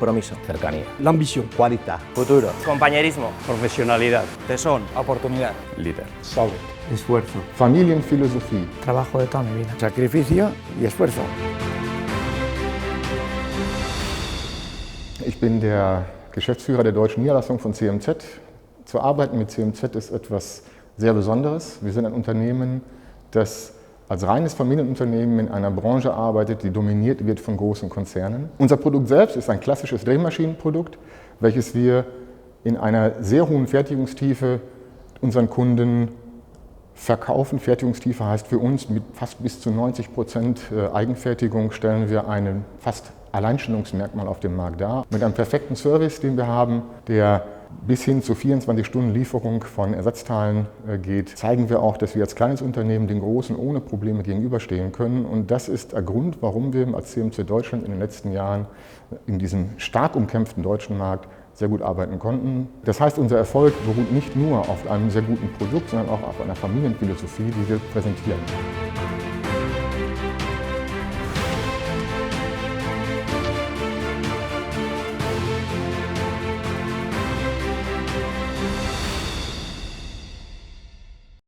Compromiso. Cercanía. La ambición. Qualità. Futuro. Compañerismo. Profesionalidad. Tesón. Oportunidad. Líder. Salud. Esfuerzo. Familienphilosophie. Trabajo de toda mi vida. Sacrificio y esfuerzo. Ich bin der Geschäftsführer der deutschen Niederlassung von CMZ. Zu arbeiten mit CMZ ist etwas sehr Besonderes. Wir sind ein Unternehmen, das als reines Familienunternehmen in einer Branche arbeitet, die dominiert wird von großen Konzernen. Unser Produkt selbst ist ein klassisches Drehmaschinenprodukt, welches wir in einer sehr hohen Fertigungstiefe unseren Kunden verkaufen. Fertigungstiefe heißt für uns, mit fast bis zu 90% Eigenfertigung stellen wir ein fast Alleinstellungsmerkmal auf dem Markt dar. Mit einem perfekten Service, den wir haben, der bis hin zu 24 Stunden Lieferung von Ersatzteilen geht, zeigen wir auch, dass wir als kleines Unternehmen den Großen ohne Probleme gegenüberstehen können. Und das ist der Grund, warum wir als CMZ Deutschland in den letzten Jahren in diesem stark umkämpften deutschen Markt sehr gut arbeiten konnten. Das heißt, unser Erfolg beruht nicht nur auf einem sehr guten Produkt, sondern auch auf einer Familienphilosophie, die wir präsentieren.